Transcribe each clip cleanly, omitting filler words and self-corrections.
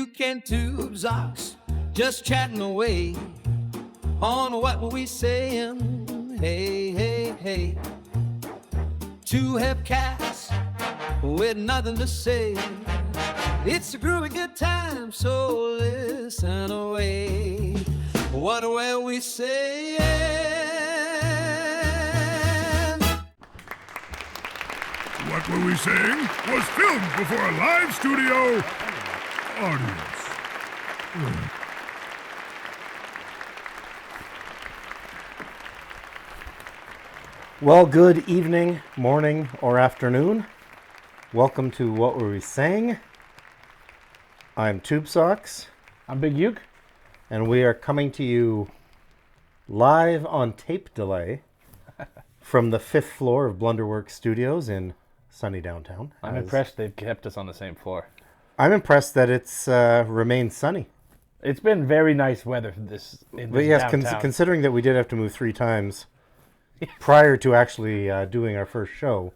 Uke Tubesox, just chatting away on what were we saying. Hey, hey, hey. Two hep cats with nothing to say. It's a groovy good time, so listen away. What were we saying? What Were We Saying was filmed before a live studio audience. Well, good evening, morning, or afternoon. Welcome to What Were We Saying? I'm Tubesox, I'm Big Uke. and we are coming to you live on tape delay from the 5th floor of Blunderworks Studios in sunny downtown. I'm impressed they've kept us on the same floor. I'm impressed that it's remained sunny. It's been very nice weather in But this yes, downtown. considering that we did have to move 3 times prior to actually doing our first show,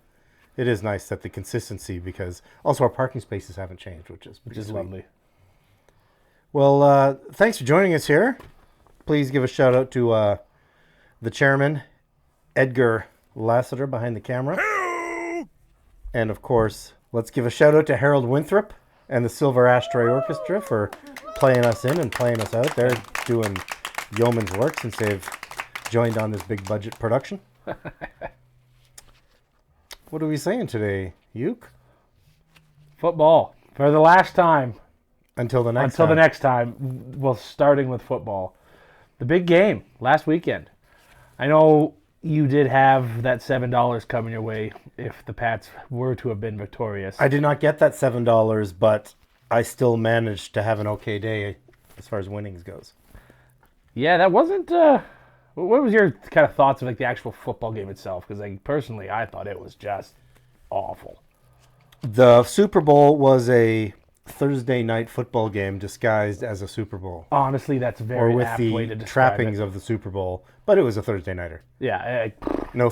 it is nice that the consistency, because also our parking spaces haven't changed, which is pretty sweet. lovely. Well, thanks for joining us here. Please give a shout out to the chairman, Edgar Lassiter, behind the camera. And of course, let's give a shout out to Harold Winthrop and the Silver Ashtray Orchestra for playing us in and playing us out. They're doing yeoman's work since they've joined on this big budget production. What are we saying today, Uke? Football for the last time. Until the next Until time. the next time. Well, starting with football. The big game last weekend. I know you did have that $7 coming your way if the Pats were to have been victorious. I did not get that $7, but I still managed to have an okay day as far as winnings goes. Yeah, that wasn't... what was your kind of thoughts of like the actual football game itself? Because personally, I thought it was just awful. The Super Bowl was a Thursday night football game disguised as a Super Bowl. Honestly, that's a Or very with apt way to the describe trappings it. of the Super Bowl, but it was a Thursday nighter. Yeah, No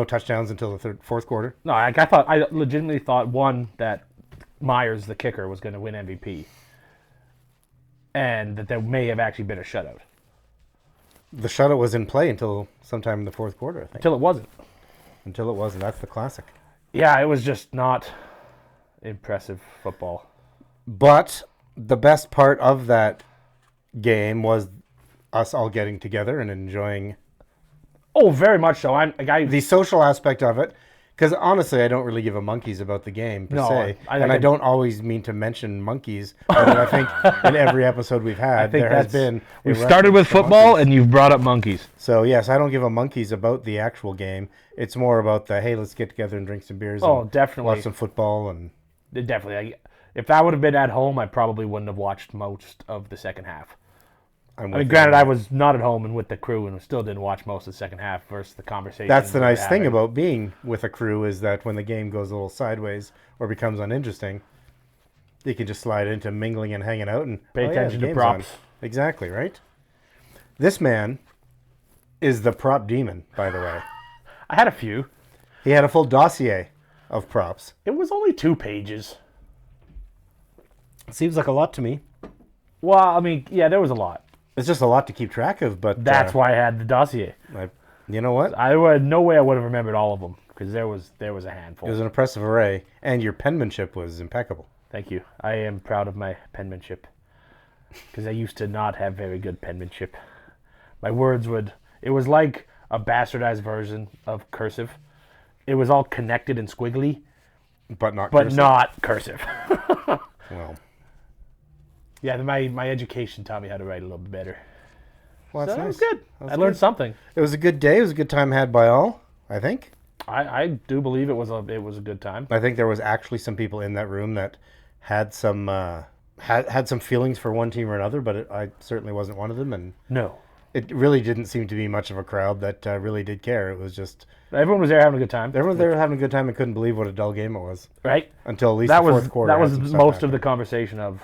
touchdowns until the fourth quarter. no, I legitimately thought one that Myers, the kicker, was going to win MVP, and that there may have actually been a shutout The shutout was in play until sometime in the fourth quarter, I think. until it wasn't. Until it wasn't. That's the classic. Yeah, it was just not impressive football. But the best part of that game was us all getting together and enjoying Oh, very much so. the social aspect of it. Because honestly, I don't really give a monkeys about the game per se. I don't always mean to mention monkeys. But I think in every episode we've had, there has been. We've started with football, and you've brought up monkeys. So yes, I don't give a monkeys about the actual game. It's more about the hey, let's get together and drink some beers. Oh, and definitely. watch some football and. Definitely. If that would have been at home, I probably wouldn't have watched most of the second half. Granted, I was not at home and with the crew and still didn't watch most of the second half versus the conversation. That's the nice thing about being with a crew is that when the game goes a little sideways or becomes uninteresting, you can just slide into mingling and hanging out and Pay attention to props. On. Exactly, right? This man is the prop demon, by the way. I had a few. He had a full dossier of props. It was only 2 pages. It seems like a lot to me. Well, yeah, there was a lot. It's just a lot to keep track of, but That's why I had the dossier. You know what? No way I would have remembered all of them because there was a handful. It was an impressive array, and your penmanship was impeccable. Thank you. I am proud of my penmanship because I used to not have very good penmanship. My words it was like a bastardized version of cursive. It was all connected and squiggly, But not but cursive. not cursive. Well, Yeah, my education taught me how to write a little bit better. well that's So that nice. was good. That's I learned good. something. It was a good day. It was a good time had by all, I think. I do believe it was a good time. I think there was actually some people in that room that had some had some feelings for one team or another, but I certainly wasn't one of them, and No. it really didn't seem to be much of a crowd that really did care. It was just Everyone was there having a good time. everyone there having a good time and couldn't believe what a dull game it was Right? until at least That the was fourth quarter. that had was some stuff most of happening. the conversation of,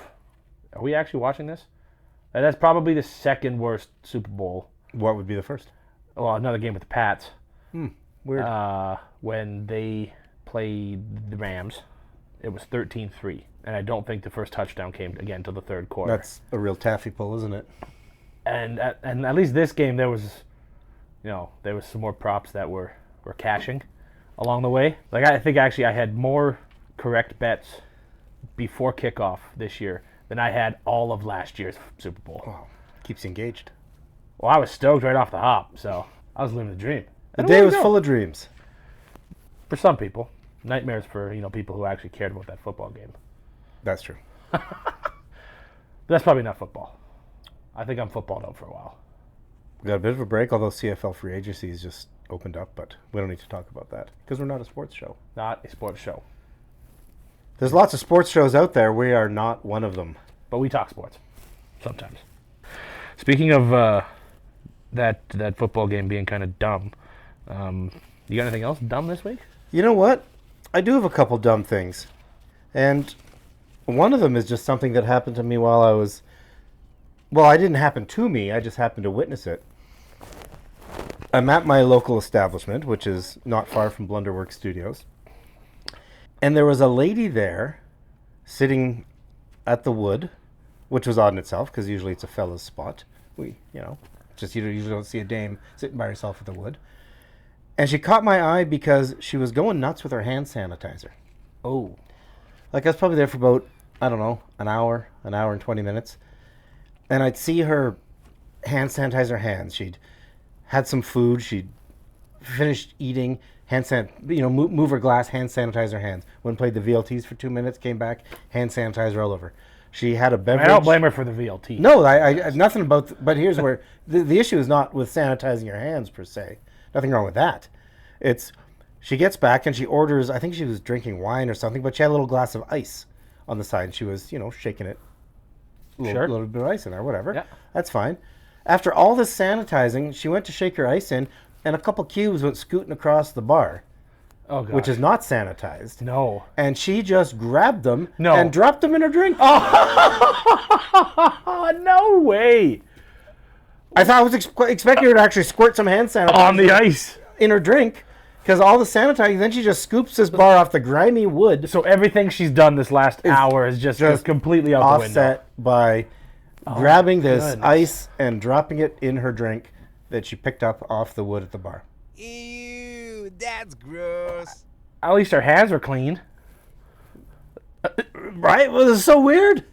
are we actually watching this? And that's probably the second worst Super Bowl. What would be the first? Well, another game with the Pats. Weird. When they played the Rams, it was 13-3. and I don't think the first touchdown came again till the third quarter. That's a real taffy pull, isn't it? And at least this game there was some more props that were cashing along the way. Like I think actually I had more correct bets before kickoff this year than I had all of last year's Super Bowl. Wow. Keeps you engaged. Well, I was stoked right off the hop, so I was living the dream. The day was full of dreams. For some people. Nightmares for, people who actually cared about that football game. That's true. But that's probably not football. I think I'm footballed out for a while. We got a bit of a break, although CFL free agency has just opened up, but we don't need to talk about that because we're not a sports show. Not a sports show. There's lots of sports shows out there. We are not one of them. But we talk sports. Sometimes. Speaking of that football game being kind of dumb, you got anything else dumb this week? You know what? I do have a couple dumb things. And one of them is just something that happened to me while I was... Well, it didn't happen to me. I just happened to witness it. I'm at my local establishment, which is not far from Blunderworks Studios. And there was a lady there sitting at the wood, which was odd in itself because usually it's a fella's spot. You usually don't see a dame sitting by herself at the wood. And she caught my eye because she was going nuts with her hand sanitizer. Oh. Like I was probably there for about, I don't know, an hour and 20 minutes. And I'd see her hand sanitize her hands. She'd had some food. She'd finished eating, move her glass, hand sanitize her hands. Went and played the VLTs for 2 minutes, came back, hand sanitizer all over. She had a beverage. I don't blame her for the VLT. No, I nothing about. But here's where the issue is not with sanitizing your hands per se. Nothing wrong with that. It's she gets back and she orders. I think she was drinking wine or something, but she had a little glass of ice on the side. And she was, shaking it. A little bit of ice in there, whatever. Yeah. That's fine. After all this sanitizing, she went to shake her ice in, and a couple cubes went scooting across the bar. Oh, gosh. Which is not sanitized. No. And she just grabbed them and dropped them in her drink. Oh, no way. I thought I was expecting her to actually squirt some hand sanitizer on the ice in her drink because all the sanitizing, then she just scoops this bar off the grimy wood. So everything she's done this last hour is just completely out the window. Offset by grabbing this ice and dropping it in her drink that she picked up off the wood at the bar. Ew, that's gross. At least her hands were clean. Right? Well, this is so weird.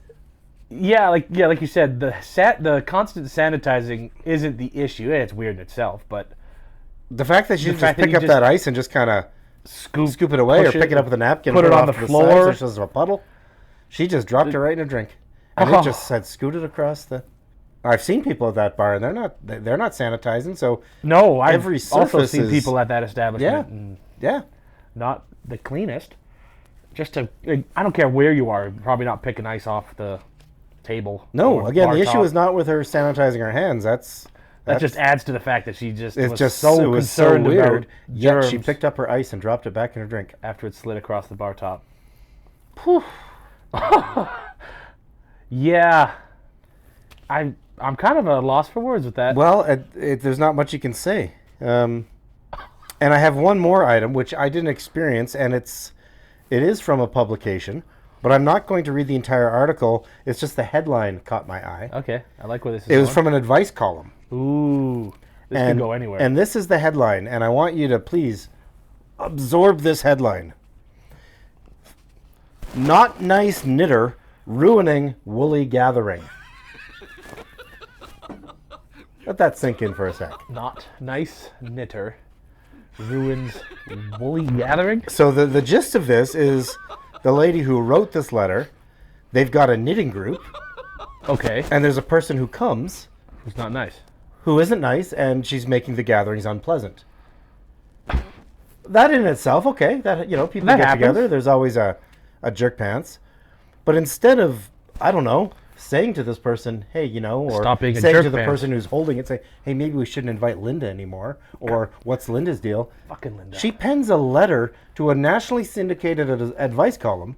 Yeah, like you said, the constant sanitizing isn't the issue. It's weird in itself, but the fact that she just pick up that ice and just kind of scoop it away, or pick it up with a napkin, put it on the floor, so there's a puddle. She just dropped it right in her drink, and it just said scooted across the. I've seen people at that bar, and they're not sanitizing. So no, I've every surface also seen people at that establishment. Yeah, not the cleanest. Just I don't care where you are, probably not picking ice off the table. No, again, the issue is not with her sanitizing her hands. That just adds to the fact that she just was so concerned about germs. She picked up her ice and dropped it back in her drink after it slid across the bar top. Whew. Yeah, I'm kind of a loss for words with that. Well, there's not much you can say. And I have one more item which I didn't experience, and it is from a publication. But I'm not going to read the entire article. It's just the headline caught my eye. Okay, I like where this is going. It was from an advice column. Ooh, this can go anywhere. And this is the headline, and I want you to please absorb this headline. Not nice knitter ruining woolly gathering. Let that sink in for a sec. Not nice knitter ruins woolly gathering? So the gist of this is... The lady who wrote this letter, they've got a knitting group. Okay. And there's a person who comes. Who's not nice. Who isn't nice, and she's making the gatherings unpleasant. That in itself, okay. That people get together. There's always a jerk pants. But instead of, I don't know, saying to this person, hey, or stop being saying a jerk to the pants. person who's holding it, say, hey, maybe we shouldn't invite Linda anymore, or what's Linda's deal? Fucking Linda. She pens a letter to a nationally syndicated advice column.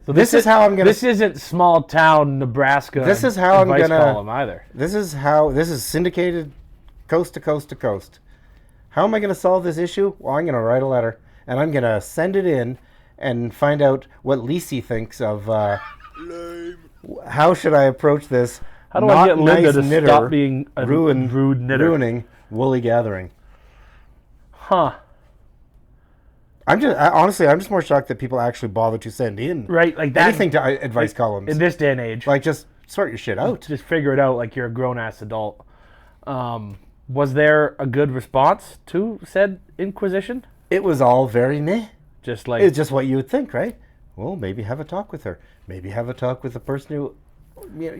So this is how I'm gonna. This isn't small town Nebraska. This is how I'm gonna column either. This is syndicated, coast to coast to coast. How am I gonna solve this issue? Well, I'm gonna write a letter and I'm gonna send it in, and find out what Lisi thinks of how should I approach this. How do I get Linda to knitter stop being a rude knitter? Ruining woolly gathering. Huh. I'm just more shocked that people actually bother to send in Right, like that. anything to advice columns. In this day and age. Like, just sort your shit out. Just figure it out like you're a grown-ass adult. Was there a good response to said inquisition? It was all very meh. Just like... It's just what you would think, right? Well, maybe have a talk with her. Maybe have a talk with the person who...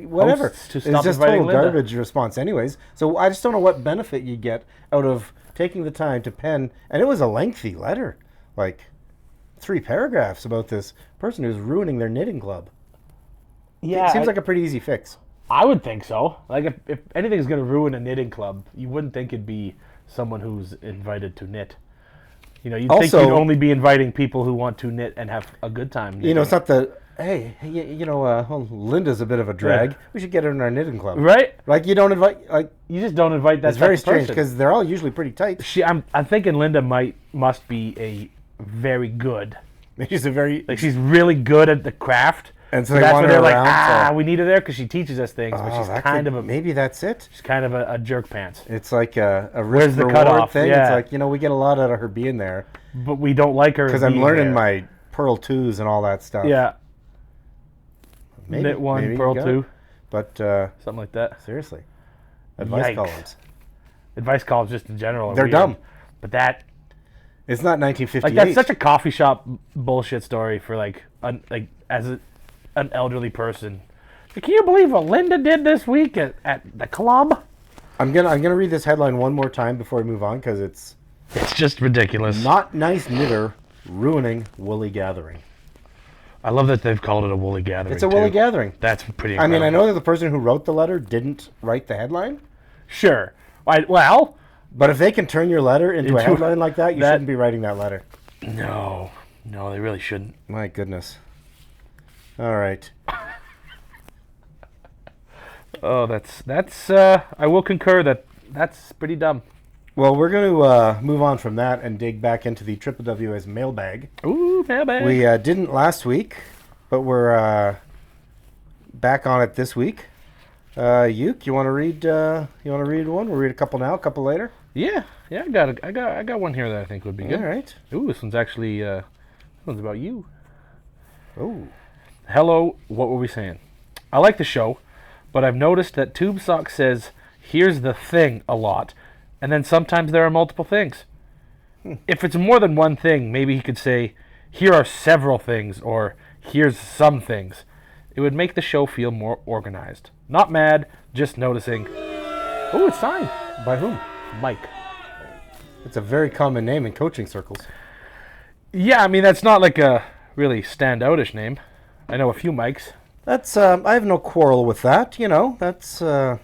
whatever. To It's stop just inviting total Linda. garbage response anyways. So I just don't know what benefit you get out of taking the time to pen... And it was a lengthy letter. Like, 3 paragraphs about this person who's ruining their knitting club. Yeah, It seems like a pretty easy fix. I would think so. Like, if anything's going to ruin a knitting club, you wouldn't think it'd be someone who's invited to knit. You know, you'd think Also- you'd only be inviting people who want to knit and have a good time knitting. You know, it's not the... Hey, Linda's a bit of a drag. Yeah. We should get her in our knitting club. Right? Like, you don't invite... Like, You just don't invite that it's very type of strange person. because they're all usually pretty tight. I'm thinking Linda must be a very good... She's a very... Like, she's really good at the craft. And so they that's want why her they're around. like, we need her there because she teaches us things, but she's kind of a... Maybe that's it. She's kind of a jerk pants. It's like a Where's the risk-reward cutoff? thing. Yeah. It's like, we get a lot out of her being there. But we don't like her Because I'm being learning there. my Pearl 2s and all that stuff. Yeah. Maybe, Knit 1, maybe you Pearl got 2. it. But Something like that. seriously. Advice Yikes. columns. Advice columns just in general are They're weird. dumb. But that... It's not 1958. Like, that's such a coffee shop bullshit story for, as an elderly person. Can you believe what Linda did this week at the club? I'm gonna read this headline one more time before we move on because it's It's just ridiculous. not nice knitter ruining woolly gathering. I love that they've called it a woolly gathering. It's a woolly too. gathering. That's pretty I incredible. mean, I know that the person who wrote the letter didn't write the headline, Sure. Well, but if they can turn your letter into a Into- headline like that, you that- shouldn't be writing that letter. no, they really shouldn't. My goodness. All right. Oh, that's. I will concur that that's pretty dumb. Well, we're going to move on from that and dig back into the WWWS Mailbag. Ooh, mailbag. We didn't last week, but we're back on it this week. Uke, you want to read? One? We'll read a couple now, a couple later. Yeah, I got one here that I think would be good. All right. Ooh, this one's actually this one's about you. Oh. Hello, what were we saying? I like the show, but I've noticed that Tubesox says, "Here's the thing" a lot, and then sometimes there are multiple things. If it's more than one thing, maybe he could say, "Here are several things," or "Here's some things." It would make the show feel more organized. Not mad, just noticing. Oh, it's signed. By whom? Mike. It's a very common name in coaching circles. Yeah, I mean, that's not like a really standoutish name. I know a few Mikes. That's I have no quarrel with that. That's I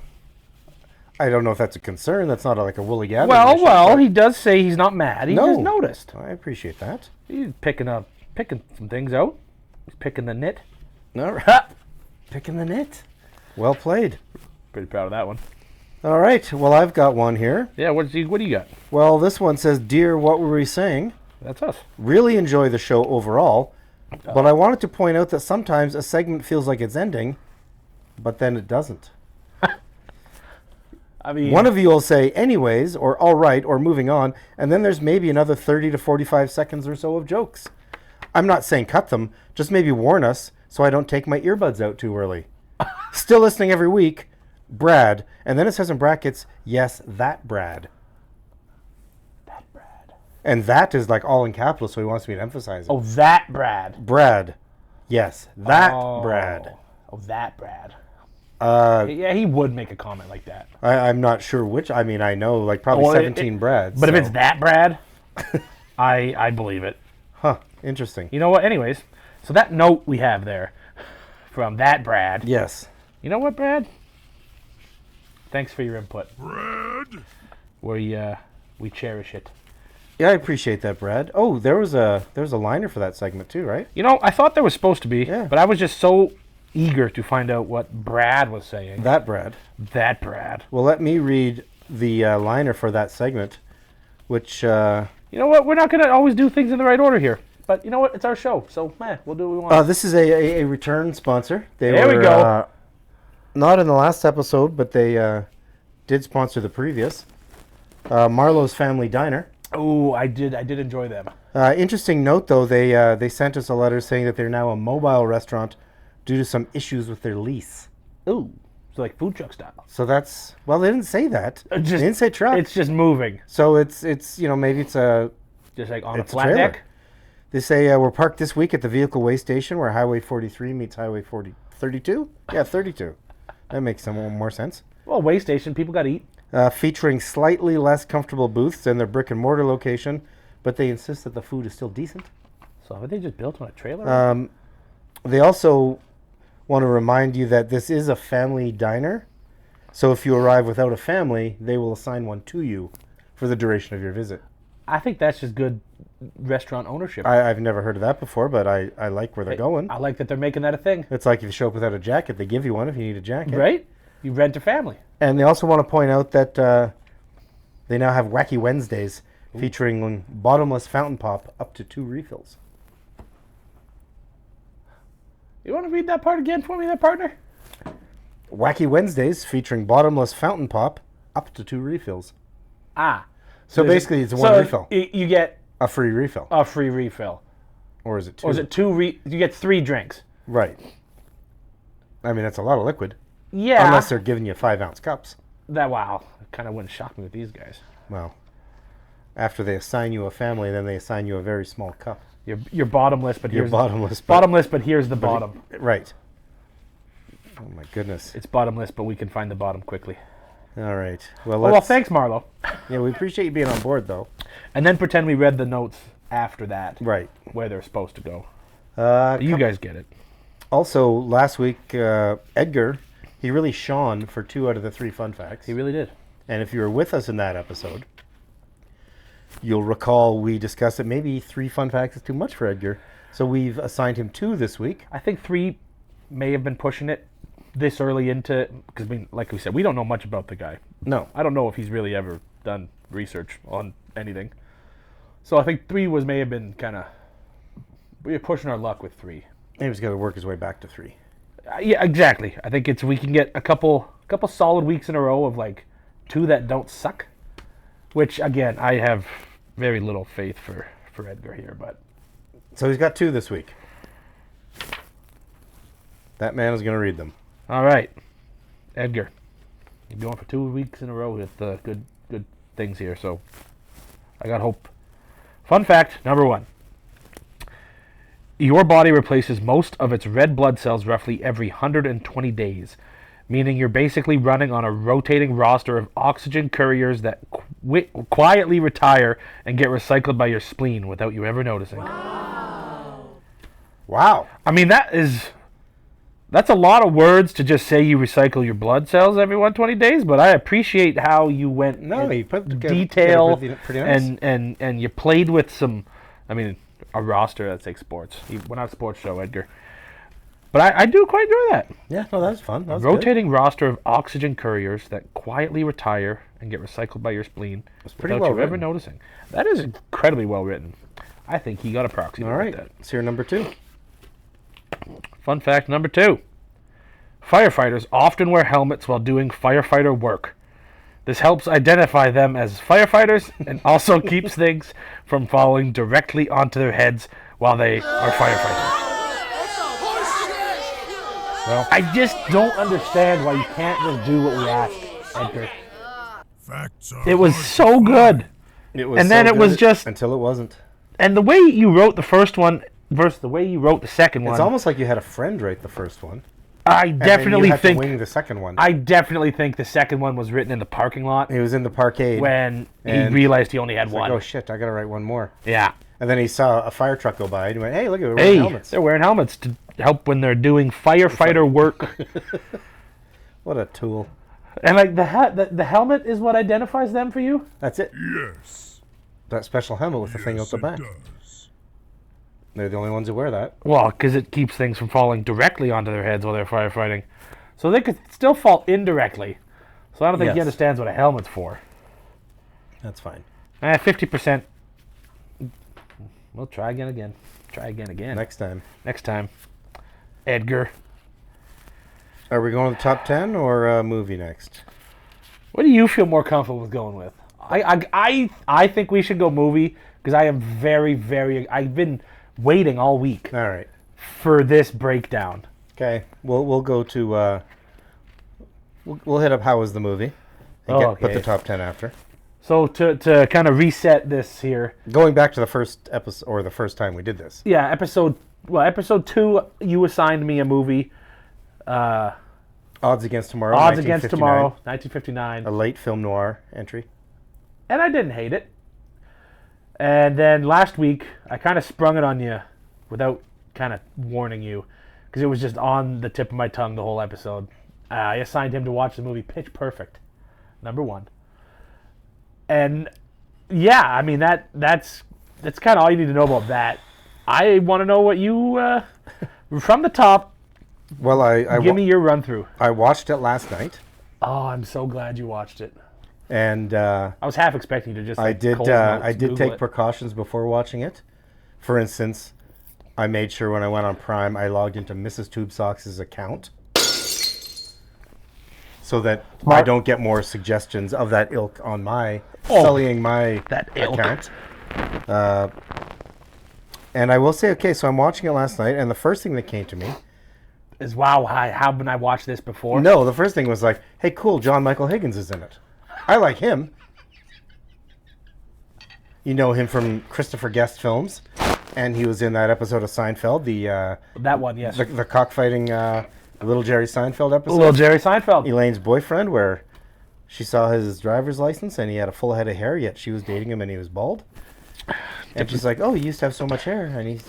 don't know if that's a concern. That's not like a woolly gathering. issue, Well, but he does say he's not mad. He No. just noticed. I appreciate that. He's picking some things out. He's picking the knit. All right. Picking the knit. Well played. Pretty proud of that one. All right. Well, I've got one here. Yeah, what do you got? Well, this one says, "Dear, what were we saying? That's us. Really enjoy the show overall, but I wanted to point out that sometimes a segment feels like it's ending, but then it doesn't. I mean, One of you will say anyways, or all right, or moving on, and then there's maybe another 30 to 45 seconds or so of jokes. I'm not saying cut them, just maybe warn us so I don't take my earbuds out too early. Still listening every week, Brad." And then it says in brackets, "Yes, that Brad." that Brad. And that is like all in capitals, so he wants me to emphasize it. Oh, that Brad. Brad. Yes, that Oh. Brad. Oh, that Brad. Uh, Yeah, he would make a comment like that. I'm not sure which. I mean, I know like probably Well, 17 Brads. But if so- it's that Brad, I believe it. Huh, interesting. You know what? Anyways, so that note we have there from that Brad. Yes. You know what, Brad? Thanks for your input. Bread. We cherish it. Yeah, I appreciate that, Brad. Oh, there was a liner for that segment too, right? You know, I thought there was supposed to be, Yeah. but I was just so eager to find out what Brad was saying. That Brad. That Brad. Well, let me read the liner for that segment, which You know what? We're not going to always do things in the right order here. But you know what? It's our show, so we'll do what we want. This is a return sponsor. There we go. Not in the last episode, but they did sponsor the previous. Marlowe's Family Diner. Oh, I did enjoy them. Interesting note, though, they sent us a letter saying that they're now a mobile restaurant due to some issues with their lease. Ooh, so like food truck style. So that's, well, they didn't say that. They didn't say truck. It's just moving. So it's maybe it's a... Just like on a It's a flat trailer. deck? They say we're parked this week at the vehicle weigh station where Highway 43 meets Highway 32? Yeah, 32. That makes some more sense. Well, way station, people got to eat. Featuring slightly less comfortable booths than their brick and mortar location, but they insist that the food is still decent. So have they just built on a trailer? They also want to remind you that this is a family diner. So if you arrive without a family, they will assign one to you for the duration of your visit. I think that's just good restaurant ownership. I've never heard of that before, but I like where they're going. I like that they're making that a thing. It's like if you show up without a jacket, they give you one if you need a jacket. Right? You rent a family. And they also want to point out that they now have Wacky Wednesdays featuring bottomless fountain pop up to 2 refills. You want to read that part again for me, there, partner? Wacky Wednesdays featuring bottomless fountain pop up to 2 refills. Ah. So basically it's one refill. You get A free refill. a free refill. Or is it 2? Or is it you get 3 drinks? Right. I mean, that's a lot of liquid. Yeah. Unless they're giving you 5-ounce cups. Wow. It kind of wouldn't shock me with these guys. Well, after they assign you a family, then they assign you a very small cup. You're bottomless, but You're here's bottomless. bottomless, but here's the bottom. Right. Oh my goodness. It's bottomless, but we can find the bottom quickly. All right. Well, Well, thanks, Marlo. Yeah, we appreciate you being on board, though. And then pretend we read the notes after that, Right. where they're supposed to go. You You guys get it. Also, last week, Edgar, he really shone for 2 out of the 3 fun facts. He really did. And if you were with us in that episode, you'll recall we discussed that maybe 3 fun facts is too much for Edgar. So we've assigned him 2 this week. I think 3 may have been pushing it this early into, because like we said, we don't know much about the guy. No. I don't know if he's really ever done research on anything. So I think 3 may have been kind of, we were pushing our luck with 3. He was going to work his way back to 3. Yeah, exactly. I think we can get a couple solid weeks in a row of like 2 that don't suck. Which again, I have very little faith for Edgar here, but So he's got 2 this week. That man is going to read them. all right, Edgar, you're going for 2 weeks in a row with good things here. So I got hope. Fun fact number 1. Your body replaces most of its red blood cells roughly every 120 days, meaning you're basically running on a rotating roster of oxygen couriers that quietly retire and get recycled by your spleen without you ever noticing. Wow. I mean, that's a lot of words to just say you recycle your blood cells every 120 days, but I appreciate how you went He put detail pretty nice. and you played with some, a roster. That's like sports. We're not a sports show, Edgar. But I do quite enjoy that. Yeah, no, that was fun. That was Rotating roster of oxygen couriers that quietly retire and get recycled by your spleen pretty without well you ever written. noticing. That is incredibly well written. I think he got a proxy. All right. Like that. So your number 2. Fun fact number 2. Firefighters often wear helmets while doing firefighter work. This helps identify them as firefighters and also keeps things from falling directly onto their heads while they are firefighting. Well, I just don't understand why you can't just do what we ask, Edgar. Facts are It was hard so to good. It was And then it was just... until it wasn't. And the way you wrote the first one versus the way you wrote the second one, It's almost like you had a friend write the first one. I And definitely then you had think to wing the second one. I definitely think the second one was written in the parking lot He was in the parkade. when he And realized he only had He's one. like, oh shit, I gotta write one more. Yeah. And then he saw a fire truck go by and he went, hey, look at it, we're wearing helmets. They're wearing helmets to help when they're doing firefighter work. What a tool. And like the helmet is what identifies them for you? That's it. Yes. That special helmet with the thing out the It back. does. They're the only ones who wear that. Well, because it keeps things from falling directly onto their heads while they're firefighting. So they could still fall indirectly. So I don't think he Yes. understands what a helmet's for. That's fine. 50%. We'll try again. Try again. Next time. Next time. Edgar. Are we going to the top 10 or movie next? What do you feel more comfortable with going with? I think we should go movie because I am very, very... I've been waiting all week All right. for this breakdown. Okay. We'll go to... We'll hit up How Was the Movie and put the top 10 after. So to kind of reset this here. Going back to the first episode, or the first time we did this. Yeah, episode 2, you assigned me a movie. Odds Against Tomorrow. Odds Against Tomorrow, 1959. A late film noir entry. And I didn't hate it. And then last week, I kind of sprung it on you without kind of warning you because it was just on the tip of my tongue the whole episode. I assigned him to watch the movie Pitch Perfect, #1. And yeah, I mean that's kind of all you need to know about that. I want to know what you from the top. Well, give me your run through. I watched it last night. Oh, I'm so glad you watched it. And I was half expecting you to just. I did take it. precautions before watching it. For instance, I made sure when I went on Prime, I logged into Mrs. Tubesox's account, so that I don't get more suggestions of that ilk on my sullying my account. And I will say, okay, so I'm watching it last night, and the first thing that came to me is, wow, haven't I watched this before? No, the first thing was like, hey, cool, John Michael Higgins is in it. I like him. You know him from Christopher Guest films, and he was in that episode of Seinfeld, that one, yes, the cockfighting Little Jerry Seinfeld episode. Little Jerry Seinfeld. Elaine's boyfriend, where she saw his driver's license and he had a full head of hair, yet she was dating him and he was bald. And she's like, oh, you used to have so much hair. And he's,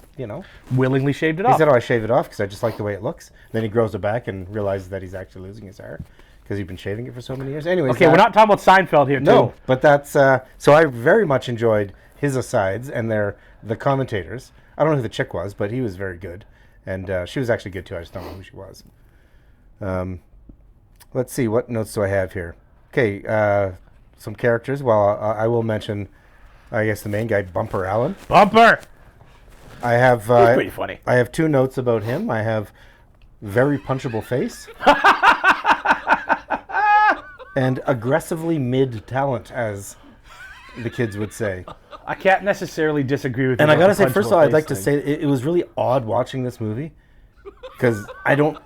willingly shaved it off. He said, oh, I shaved it off because I just like the way it looks. Then he grows it back and realizes that he's actually losing his hair because he'd been shaving it for so many years. Anyways, okay, we're not talking about Seinfeld here, too. No, but that's... so I very much enjoyed his asides and the commentators. I don't know who the chick was, but he was very good. And she was actually good, too. I just don't know who she was. Let's see. What notes do I have here? Okay, some characters. Well, I will mention... I guess the main guy, Bumper Allen. Bumper! I have... He's pretty funny. I have 2 notes about him. I have very punchable face. And aggressively mid-talent, as the kids would say. I can't necessarily disagree with you. And I gotta say, first of all, I'd like to say it was really odd watching this movie. Because I don't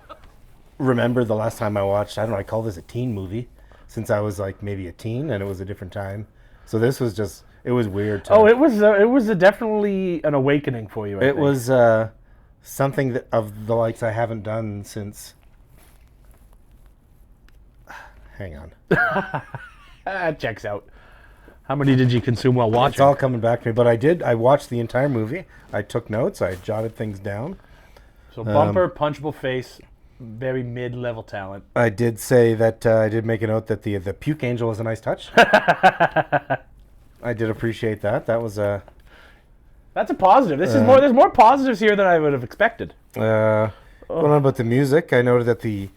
remember the last time I watched... I don't know, I call this a teen movie. Since I was like maybe a teen, and it was a different time. So this was just... It was weird. It was definitely an awakening for you. I think. Was something that of the likes I haven't done since. Hang on. That checks out. How many did you consume while watching? It's all coming back to me, but I watched the entire movie. I took notes. I jotted things down. So Bumper, punchable face, very mid-level talent. I did say that I did make a note that the puke angel was a nice touch. I did appreciate that. That was a... That's a positive. This is more. There's more positives here than I would have expected. Going on about the music, I noted that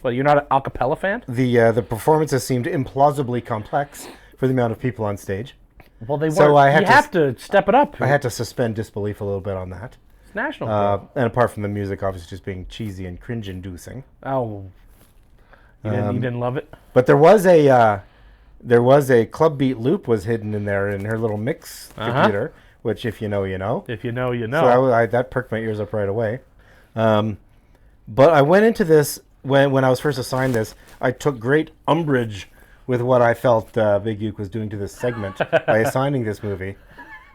Well, you're not an a cappella fan? the performances seemed implausibly complex for the amount of people on stage. Well, they weren't. So I had you have to step it up. I had to suspend disbelief a little bit on that. It's national. And apart from the music, obviously just being cheesy and cringe-inducing. Oh, you didn't love it? But there was a club beat loop was hidden in there in her little mix computer, which if you know, you know. If you know, you know. So that perked my ears up right away. But I went into this, when I was first assigned this, I took great umbrage with what I felt Big Uke was doing to this segment by assigning this movie.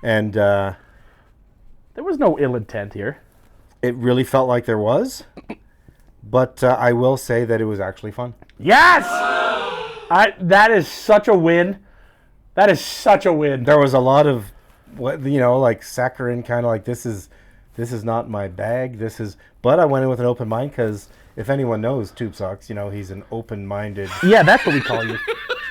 And there was no ill intent here. It really felt like there was. But I will say that it was actually fun. Yes! That is such a win. That is such a win. There was a lot of, like saccharine, kind of like this is not my bag. But I went in with an open mind because if anyone knows Tubesox, he's an open-minded. Yeah, that's what we call you.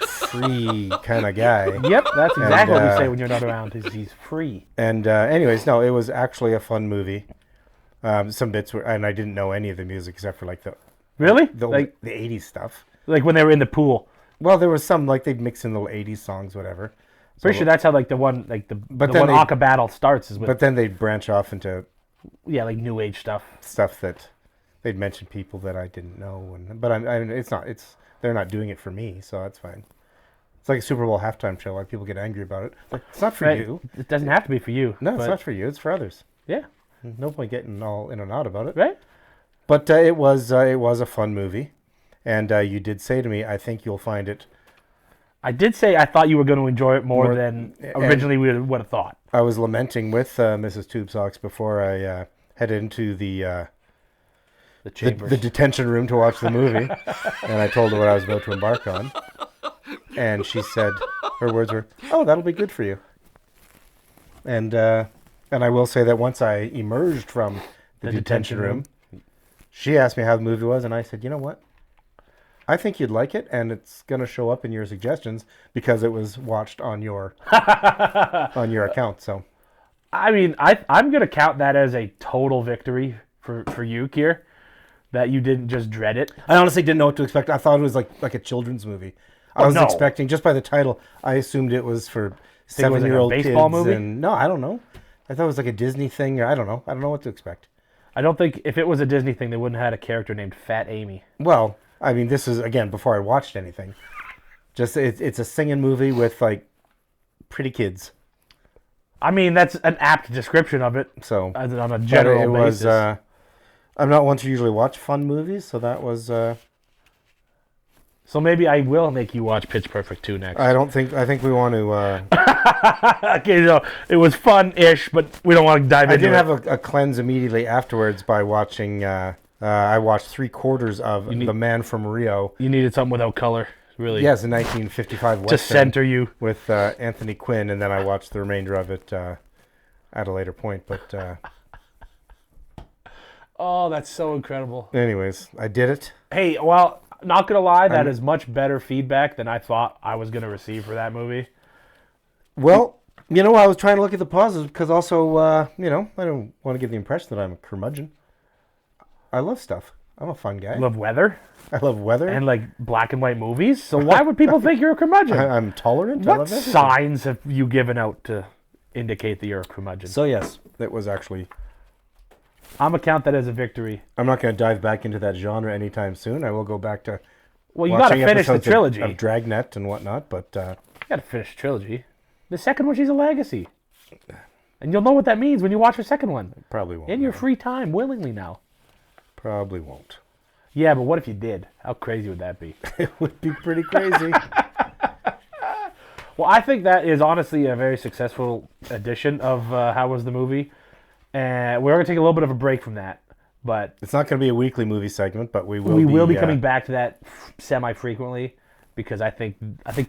Free kind of guy. Yep, that's exactly what we say when you're not around. He's free. And anyways, no, it was actually a fun movie. Some bits were, and I didn't know any of the music except for like the like the 80s stuff. Like when they were in the pool. Well, there was some, like, they'd mix in little 80s songs, whatever. Pretty sure that's how like the one the then one they- Aka battle starts is with But then they branch off into like new age stuff. stuff that they'd mention people that I didn't know, but they're not doing it for me, so that's fine. It's like a Super Bowl halftime show. Like people get angry about it. Like, it's not for Right. you. It doesn't have to be for you. No, but, it's not for you. It's for others. Yeah. No point getting all in and out about it. Right. But it was a fun movie, and you did say to me, I think you'll find it. I did say I thought you were going to enjoy it more More- than originally we would have thought. I was lamenting with Mrs. Tubesox before I headed into the Chambers. the detention room to watch the movie, and I told her what I was about to embark on, and she said, her words were, "Oh, that'll be good for you." And I will say that once I emerged from the detention room, she asked me how the movie was, and I said, "You know what? I think you'd like it, and it's going to show up in your suggestions because it was watched on your on your account." So I mean, I'm going to count that as a total victory for you, Kier, that you didn't just dread it. I honestly didn't know what to expect. I thought it was like a children's movie. I was no. expecting, just by the title, I assumed it was for Think it was like a 7-year-old kids. baseball movie? And no, I don't know. I thought it was like a Disney thing. Or I don't know. I don't know what to expect. I don't think if it was a Disney thing, they wouldn't have had a character named Fat Amy. Well, I mean, this is, again, before I watched anything. Just it's a singing movie with, like, pretty kids. I mean, that's an apt description of it. So On a general it basis. was. I'm not one to usually watch fun movies, so that was. So maybe I will make you watch Pitch Perfect 2 next. I think we want to. Okay, so it was fun-ish, but we don't want to dive I into did it. have a cleanse immediately afterwards by watching. I watched 3/4 of The Man from Rio. You needed something without color, really. Yes, a 1955 To Western center you. with Anthony Quinn, and then I watched the remainder of it at a later point. But Oh, that's so incredible. anyways, I did it. Hey, well, not going to lie, that is much better feedback than I thought I was going to receive for that movie. Well, I was trying to look at the positives because also, I don't want to give the impression that I'm a curmudgeon. I love stuff. I'm a fun guy. Love weather I love weather. and like black and white movies. So why would people think you're a curmudgeon? I'm tolerant. I What love everything. signs have you given out to indicate that you're a curmudgeon? So yes, it was actually. I'm going to count that as a victory. I'm not going to dive back into that genre anytime soon. I will go back to Well, you got to watching finish the episodes trilogy. of Dragnet and whatnot, but You got to finish the trilogy. The second one, she's a legacy. And you'll know what that means when you watch the second one. probably won't. In your free time, willingly now. Probably won't. Yeah, but what if you did? How crazy would that be? It would be pretty crazy. Well, I think that is honestly a very successful edition of How Was the Movie? And we're going to take a little bit of a break from that. But It's not going to be a weekly movie segment, but we will. we will be coming back to that semi-frequently because I think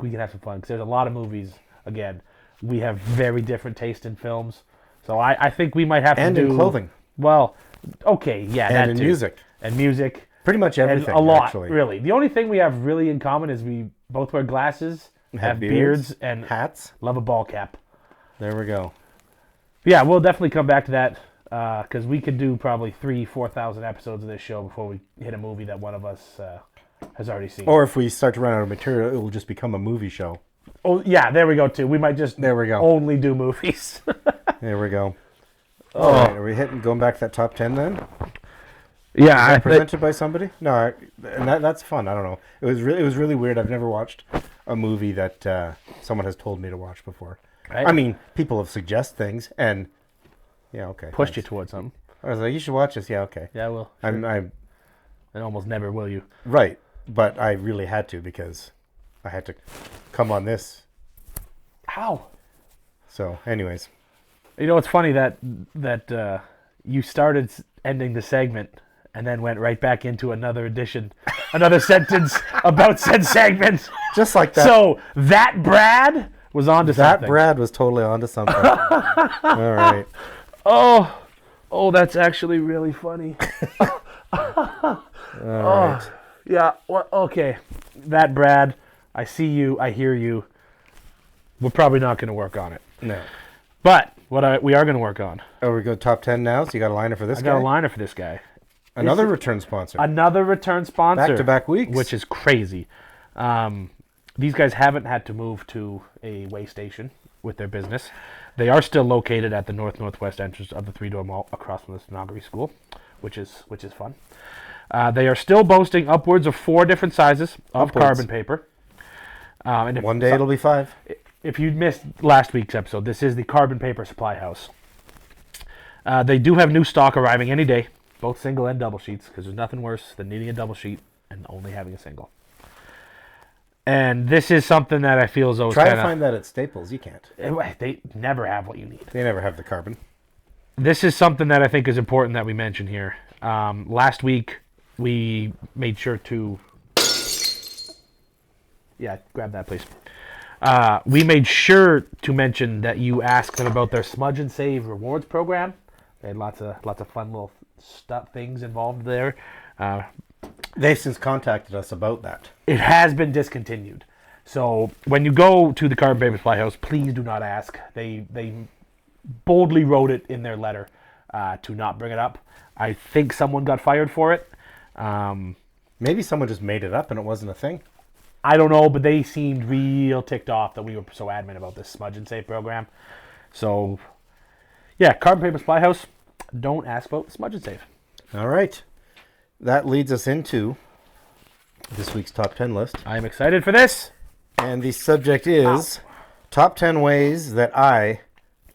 we can have some fun. Because there's a lot of movies, again, we have very different taste in films. So I think we might have And to do... in clothing. Well, okay, yeah, And that in too. music. And music. Pretty much everything. And a lot, actually. really. The only thing we have really in common is we both wear glasses, have beards, and hats. love a ball cap. There we go. But yeah, we'll definitely come back to that because we could do probably 4,000 episodes of this show before we hit a movie that one of us has already seen. Or if we start to run out of material, it will just become a movie show. Oh, yeah, there we go, too. We might just There we go. only do movies. There we go. All right, are we going back to that top 10 then? Yeah, Presented by somebody? No, and that's fun. I don't know. It was really weird. I've never watched a movie that someone has told me to watch before. Right. I mean, people have suggested things, and yeah, okay. pushed you towards something. I was like, you should watch this. Yeah, okay. Yeah, well, I'm and almost never will you. right, but I really had to because I had to come on this. How? So, anyways, You know, it's funny that you started ending the segment and then went right back into another edition, another sentence about said segment. just like that. So that Brad was on to that something. Brad was totally onto something. All right. Oh, that's actually really funny. All right. Yeah. Well, okay. That Brad, I see you. I hear you. We're probably not going to work on it, No. but we are going to work on. Oh, we go top 10 now. So you got a liner for this I guy. got a liner for this guy. Another return sponsor. Another return sponsor. Back-to-back weeks. Which is crazy. These guys haven't had to move to a way station with their business. They are still located at the northwest entrance of the three-door mall across from the Stenography School, which is fun. They are still boasting upwards of 4 different sizes of carbon paper. And One day it'll be 5. If you missed last week's episode, this is the Carbon Paper Supply House. They do have new stock arriving any day, both single and double sheets, because there's nothing worse than needing a double sheet and only having a single. And this is something that I feel as though Try to find that at Staples. You can't. They never have what you need. They never have the carbon. This is something that I think is important that we mention here. Last week, we made sure to... Yeah, grab that, please. We made sure to mention that you asked them about their Smudge and Save rewards program. They had lots of fun little things involved there. They've since contacted us about that. It has been discontinued. So when you go to the Carbon Paper Supply House, please do not ask. They boldly wrote it in their letter to not bring it up. I think someone got fired for it. Maybe someone just made it up and it wasn't a thing. I don't know, but they seemed real ticked off that we were so adamant about this Smudge and Save program. So, yeah, Carbon Paper Supply House, don't ask about Smudge and Save. All right. That leads us into this week's top 10 list. I am excited for this. And the subject is top 10 ways that I,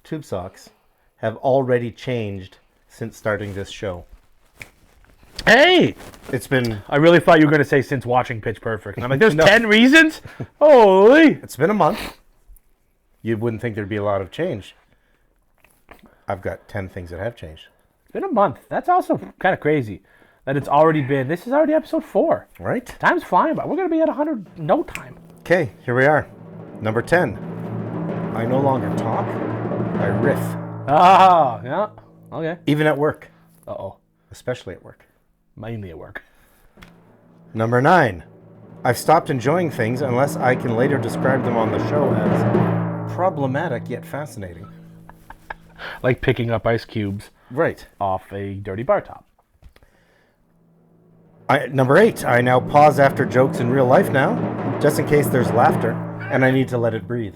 Tubesox, have already changed since starting this show. Hey! It's been... I really thought you were going to say since watching Pitch Perfect. And I'm like, there's No. 10 reasons? Holy! It's been a month. You wouldn't think there'd be a lot of change. I've got 10 things that have changed. It's been a month. That's also kind of crazy that it's already been... This is already episode 4. Right? Time's flying by. We're going to be at 100 in no time. Okay, here we are. Number 10. I no longer talk. I riff. Ah, yeah. Okay. Even at work. Uh-oh. Especially at work. Mainly at work. Number 9. I've stopped enjoying things unless I can later describe them on the show as problematic yet fascinating. Like picking up ice cubes Right. off a dirty bar top. Number 8. I now pause after jokes in real life now, just in case there's laughter, and I need to let it breathe.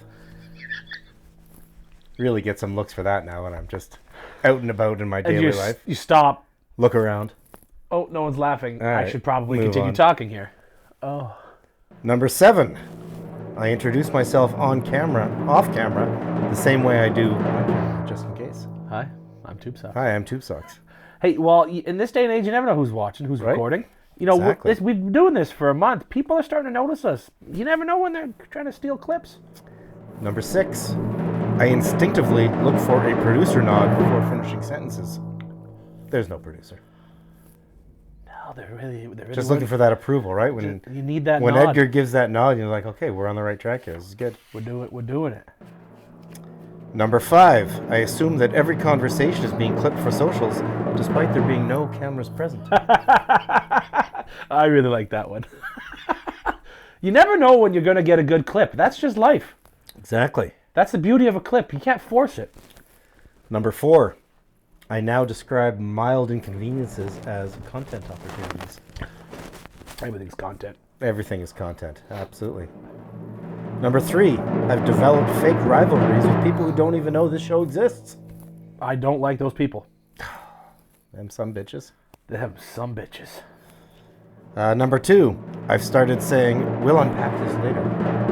Really get some looks for that now when I'm just out and about in my daily life. You stop. Look around. Oh, no one's laughing. All I right, should probably move continue on. talking here. Oh. Number 7. I introduce myself on camera, off camera, the same way I do on camera, just in case. Hi, I'm Tubesox. Hi, I'm Tubesox. Hey, well, in this day and age, you never know who's watching, who's Right. recording. You know, Exactly. we've been doing this for a month. People are starting to notice us. You never know when they're trying to steal clips. Number 6. I instinctively look for a producer nod before finishing sentences. There's no producer. No, they're really Just looking for that approval, right? When You need that when nod. Edgar gives that nod, you're like, okay, we're on the right track here. This is good. We're doing it. Number 5. I assume that every conversation is being clipped for socials, despite there being no cameras present. I really like that one. You never know when you're going to get a good clip. That's just life. Exactly. That's the beauty of a clip. You can't force it. Number 4. I now describe mild inconveniences as content opportunities. Everything's content. Everything is content. Absolutely. Number 3. I've developed fake rivalries with people who don't even know this show exists. I don't like those people. Them some bitches. Them some bitches. Number 2. I've started saying, we'll unpack this later.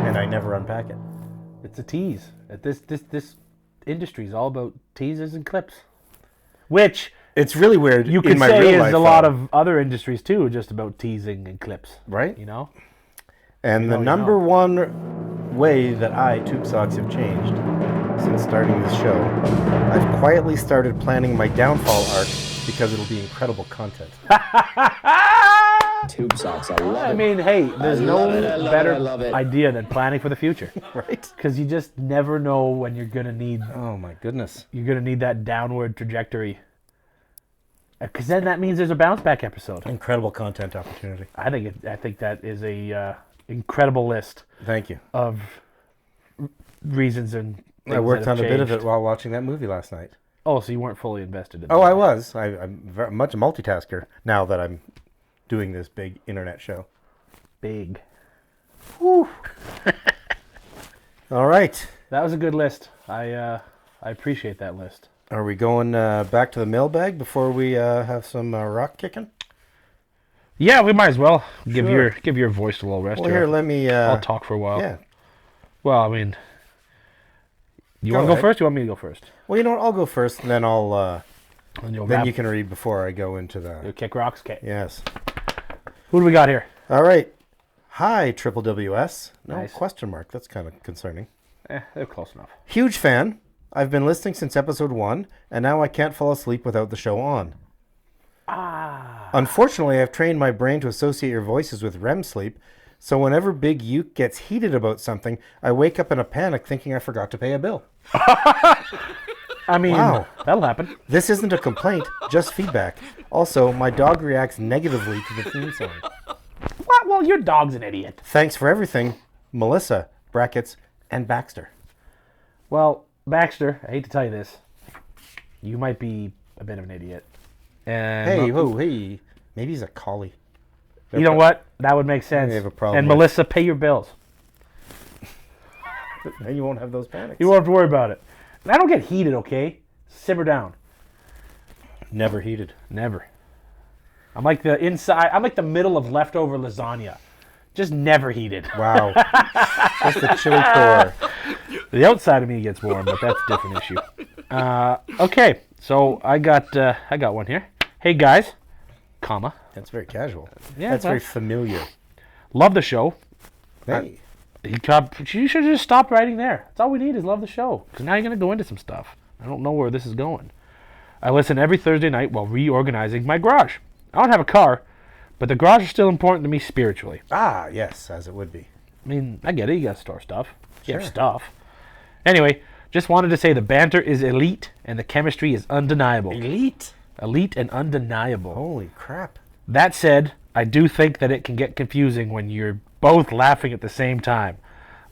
And I never unpack it. It's a tease. This industry is all about teasers and clips. Which It's really weird. you in could my say real is life, a lot of other industries too, just about teasing and clips. Right? You know? And the you number know. one way that I, Tubesox, have changed since starting this show, I've quietly started planning my downfall arc because it'll be incredible content. Tubesox, I love I it. mean, hey, there's no love it, I love it, better I love it. idea than planning for the future. Right? Because you just never know when you're gonna need Oh my goodness. that downward trajectory. Because then that means there's a bounce back episode. Incredible content opportunity. I think that is a incredible list Thank you. of reasons and things I worked that on have a bit of changed. it while watching that movie last night. Oh, so you weren't fully invested in Oh, that. I was. I'm very much a multitasker now that I'm doing this big internet show. Big. All right. That was a good list. I appreciate that list. Are we going back to the mailbag before we have some rock kicking? Yeah, we might as well give Sure. your voice a little rest. Well, here, let me... I'll talk for a while. Yeah. Well, I mean, you Go want to go ahead. first? Or you want me to go first? Well, you know what? I'll go first, and then I'll... And you'll then wrap- you can read before I go into the... you'll kick rocks. Okay. Yes. Who do we got here? All right. Hi, WWWS. No, Nice. question mark. That's kind of concerning. They're close enough. Huge fan. I've been listening since episode 1, and now I can't fall asleep without the show on. Unfortunately, I've trained my brain to associate your voices with REM sleep, so whenever Big Uke gets heated about something, I wake up in a panic thinking I forgot to pay a bill. I mean, Wow. that'll happen. This isn't a complaint, just feedback. Also, my dog reacts negatively to the theme song. What? Well, your dog's an idiot. Thanks for everything, Melissa, brackets, and Baxter. Well, Baxter, I hate to tell you this. You might be a bit of an idiot. And Hey, whoa, hey. Maybe he's a collie. you know what? That would make sense. They have a problem And with- Melissa, pay your bills. Then you won't have those panics. You won't have to worry about it. And I don't get heated, okay? Simmer down. Never heated. Never. I'm like the inside. I'm like the middle of leftover lasagna. Just never heated. Wow. Just the chili core. The outside of me gets warm, but that's a different issue. Okay, so I got one here. Hey guys, comma. That's very casual. Yeah, That's very that's- familiar. Love the show. Hey. You should just stop writing there. That's all we need is love the show. Because now you're going to go into some stuff. I don't know where this is going. I listen every Thursday night while reorganizing my garage. I don't have a car, but the garage is still important to me spiritually. Ah, yes, as it would be. I mean, I get it. You got to store stuff. You have Sure. stuff. Anyway, just wanted to say the banter is elite and the chemistry is undeniable. Elite? Elite and undeniable. Holy crap. That said, I do think that it can get confusing when you're both laughing at the same time.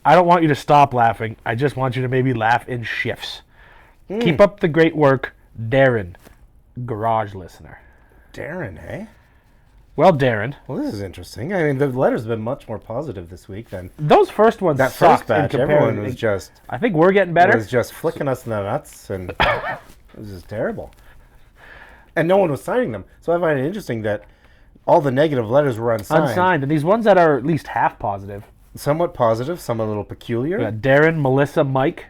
I don't want you to stop laughing. I just want you to maybe laugh in shifts. Keep up the great work, Darren, garage listener. Darren, hey? Well, Darren, Well, this is interesting. I mean, the letters have been much more positive this week than those first ones that sucked first batch. in Everyone comparison. was just I think we're getting better. flicking us in the nuts, and it was just terrible. And no one was signing them. So I find it interesting that all the negative letters were unsigned. Unsigned. And these ones that are at least half positive. Somewhat positive, some a little peculiar. We got Darren, Melissa, Mike,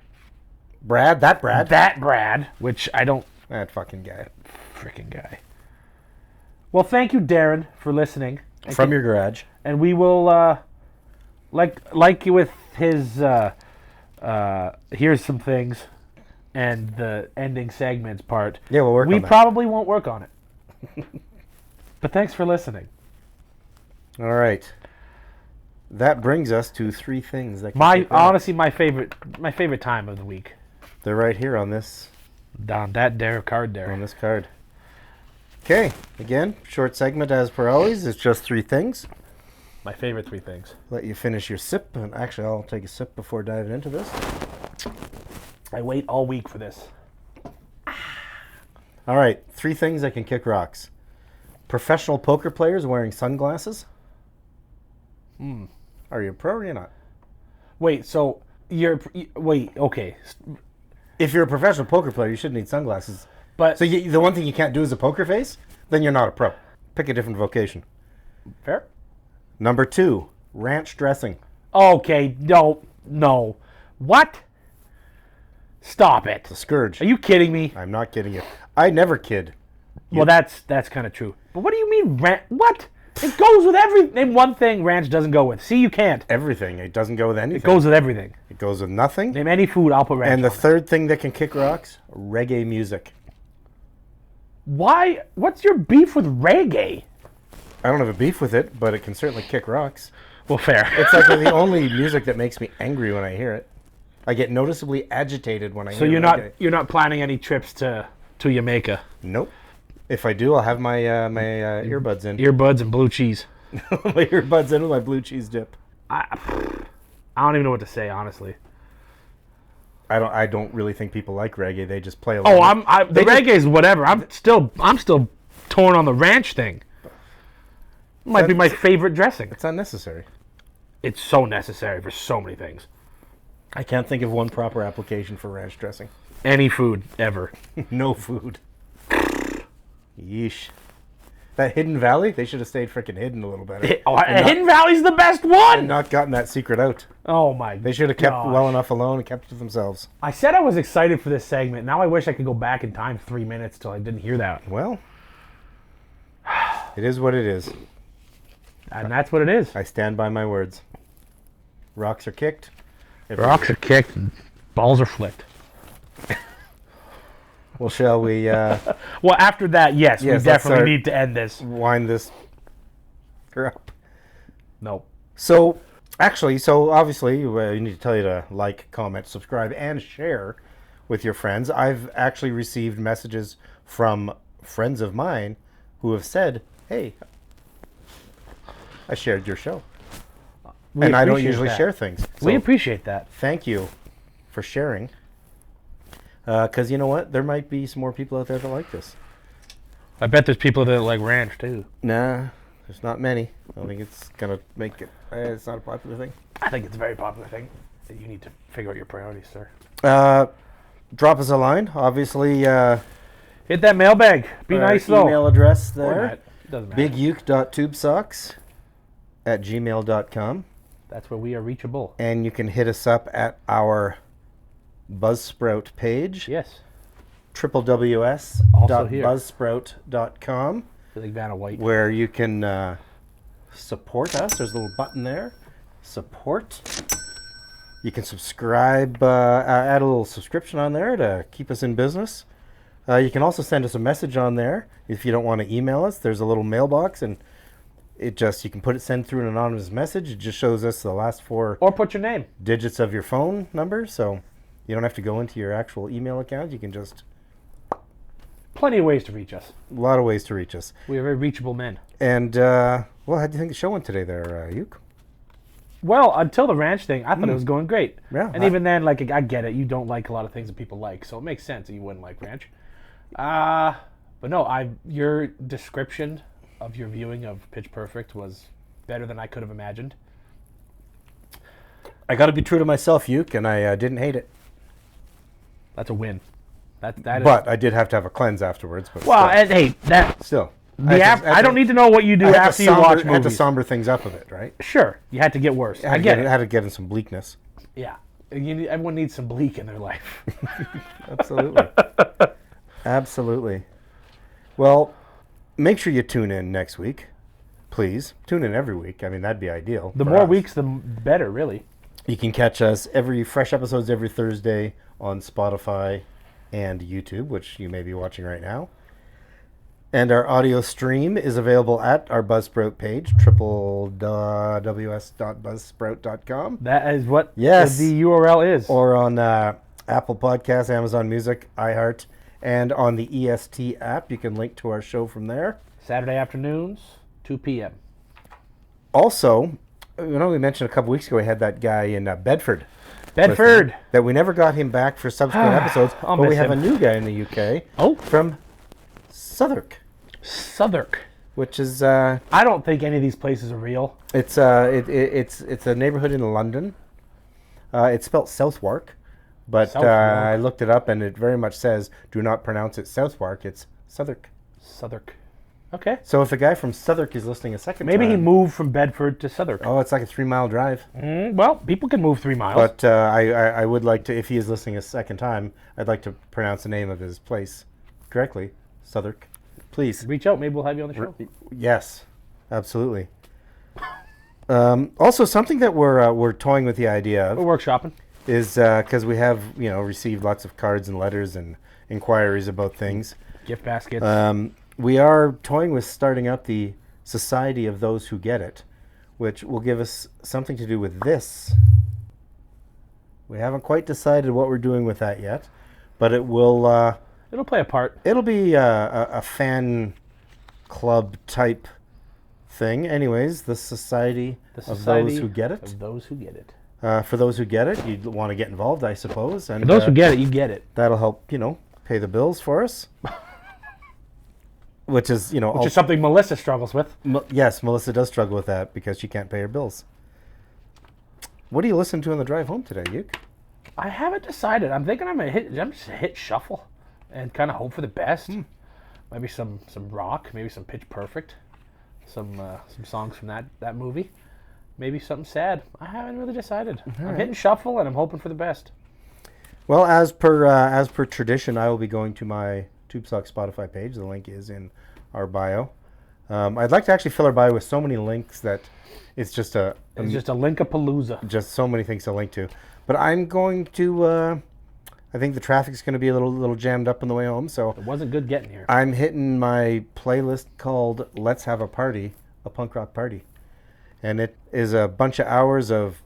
Brad, that Brad. that Brad, which I don't That fucking guy. freaking guy. Well, thank you, Darren, for listening. From your garage. And we will, like with his, here's some things, and the ending segments part. Yeah, we'll work We on that. probably won't work on it. But thanks for listening. All right. That brings us to three things that can kick Honestly, my favorite time of the week. off. They're right here on this Down that there card there. on this card. Okay, again, short segment as per always. It's just three things. My favorite three things. Let you finish your sip, and actually, I'll take a sip before diving into this. I wait all week for this. All right, three things that can kick rocks. Professional poker players wearing sunglasses. Are you a pro or are you not? Wait, so okay. If you're a professional poker player, you shouldn't need sunglasses. But So the one thing you can't do is a poker face, then you're not a pro. Pick a different vocation. fair? Number 2, ranch dressing. Okay, no. What? Stop it. The scourge. Are you kidding me? I'm not kidding you. I never kid. Well, that's kind of true. But what do you mean what? It goes with everything. Name one thing ranch doesn't go with. See, you can't. Everything. It doesn't go with anything. It goes with everything. It goes with nothing. Name any food, I'll put ranch And the on it. third thing that can kick rocks, reggae music. Why? What's your beef with reggae? I don't have a beef with it, but it can certainly kick rocks. Well, fair. It's like the only music that makes me angry when I hear it. I get noticeably agitated when I hear So you're reggae. not planning any trips to Jamaica? Nope. If I do, I'll have my earbuds in. Earbuds and blue cheese. My earbuds in with my blue cheese dip. I don't even know what to say, honestly. I don't really think people like reggae. They just play along. Oh, the They just- reggae is whatever. I'm still torn on the ranch thing. Might be my favorite dressing. It's unnecessary. It's so necessary for so many things. I can't think of one proper application for ranch dressing. Any food, ever. No food. Yeesh. That Hidden Valley, they should have stayed freaking hidden a little better. Hidden Valley's the best And one! not gotten that secret out. Oh my They should have kept gosh. well enough alone and kept it to themselves. I said I was excited for this segment. Now I wish I could go back in time 3 minutes till I didn't hear that. Well, it is what it is. And that's what it is. I stand by my words. Rocks are kicked. Rocks are kicked and balls are flicked. Well, shall we Well, after that, yes, we Yes, let's definitely start. need to end this. wind this up? No. So, actually, obviously, we need to tell you to like, comment, subscribe, and share with your friends. I've actually received messages from friends of mine who have said, hey, I shared your show. And I don't appreciate usually that. share things. We So appreciate that. thank you for sharing. Because you know what? There might be some more people out there that like this. I bet there's people that like ranch too. Nah, there's not many. I don't think it's going to make it. It's not a popular thing. I think it's a very popular thing. You need to figure out your priorities, sir. Drop us a line. Obviously, Hit that mailbag. Be our nice though. email address Or there. not. Doesn't matter. biguke.tubesox@gmail.com. That's where we are reachable. And you can hit us up at our Buzzsprout page. Yes. WWWS here. Buzzsprout.com, I feel like Vanna White. where you can support us. There's a little button there. Support. You can subscribe, add a little subscription on there to keep us in business. You can also send us a message on there if you don't want to email us. There's a little mailbox, and you can send through an anonymous message. It just shows us the last 4 Or put your name. digits of your phone number, so you don't have to go into your actual email account. You can just Plenty of ways to reach us. a lot of ways to reach us. We are very reachable men. And well, how do you think the show went today, there, Uke? Well, until the ranch thing, I thought it was going great. Yeah, And even then, like, I get it. You don't like a lot of things that people like, so it makes sense that you wouldn't like ranch. But no, your description of your viewing of Pitch Perfect was better than I could have imagined. I got to be true to myself, Uke, and I didn't hate it. That's a win. That is. But I did have to have a cleanse afterwards. But Well, still. and hey, Still. I don't need to know what you do after you watch I had to movies. somber things up a bit, right? Sure, you had to get worse. I I get it. had to get in some bleakness. Yeah, everyone needs some bleak in their life. Absolutely. Absolutely. Well, make sure you tune in next week. Please. Tune in every week. I mean, that'd be ideal. The for more us. weeks, the better, really. You can catch us fresh episodes every Thursday on Spotify and YouTube, which you may be watching right now. And our audio stream is available at our Buzzsprout page, www.buzzsprout.com. That is what Yes. the URL is. Or on Apple Podcasts, Amazon Music, iHeart, and on the EST app. You can link to our show from there. Saturday afternoons, 2 p.m. Also, we mentioned a couple weeks ago we had that guy in Bedford. Bedford. listening, that we never got him back for subsequent episodes, I'll but we miss have him. a new guy in the UK. Oh. From Southwark, Southwark. which is I don't think any of these places are real. it's a neighborhood in London. It's spelled Southwark, but Southwark. I looked it up and it very much says do not pronounce it Southwark. It's Southwark. Southwark. Okay. So if a guy from Southwark is listening a second Maybe time, he moved from Bedford to Southwark. Oh, it's like a 3-mile drive. Well, people can move 3 miles. But I would like to, if he is listening a second time, I'd like to pronounce the name of his place correctly, Southwark. Please. Reach out. Maybe we'll have you on the show. Yes, absolutely. Also, something that we're toying with the idea of We're workshopping. is because we have received lots of cards and letters and inquiries about things. Gift baskets. We are toying with starting up the Society of Those Who Get It, which will give us something to do with this. We haven't quite decided what we're doing with that yet, but it will. It'll play a part. It'll be a fan club type thing. Anyways, the Society of Those Who Get It. Of those who get it. For those who get it, you'd want to get involved, I suppose. And For those who get it, you get it. that'll help, pay the bills for us. Which is, Which is something Melissa struggles with. Yes, Melissa does struggle with that because she can't pay her bills. What do you listen to on the drive home today, Uke? I haven't decided. I'm thinking I'm just hit shuffle and kind of hope for the best. Maybe some rock, maybe some Pitch Perfect, some songs from that movie. Maybe something sad. I haven't really decided. I'm hitting shuffle and I'm hoping for the best. Well, as per tradition, I will be going to my Tubesox Spotify page. The link is in our bio. I'd like to actually fill our bio with so many links that it's just a link-a-palooza. Just so many things to link to. But I'm going to. I think the traffic's going to be a little jammed up on the way home, so It wasn't good getting here. I'm hitting my playlist called "Let's Have a Party," a punk rock party, and it is a bunch of hours of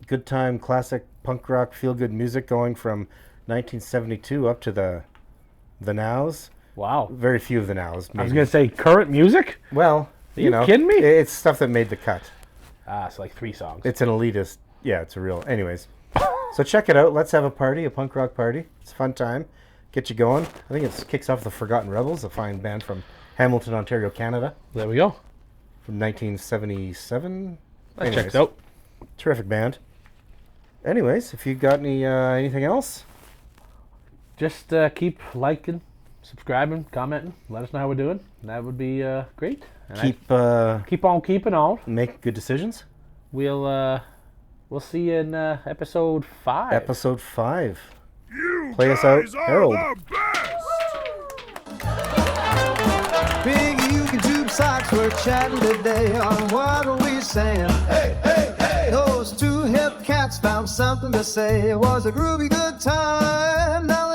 good time, classic punk rock, feel good music going from 1972 up to the nows. Wow. Very few of the nows. I was going to say current music? Well, Are you kidding me? It's stuff that made the cut. It's like 3 songs. It's an elitist. Yeah, it's a real. Anyways, so check it out. Let's Have a Party, a punk rock party. It's a fun time. Get you going. I think it kicks off the Forgotten Rebels, a fine band from Hamilton, Ontario, Canada, There we go. from 1977. That checks out. Terrific band. Anyways, if you got anything else, Just keep liking, subscribing, commenting. Let us know how we're doing. That would be great. And keep on keeping on. Make good decisions. We'll see you in episode 5. Episode 5. You Play us out, guys are Harold. the best! Big Uke Tubesox, we're chatting today on what are we saying? Hey, hey, hey! Those 2 hip cats found something to say. It was a groovy good time. Now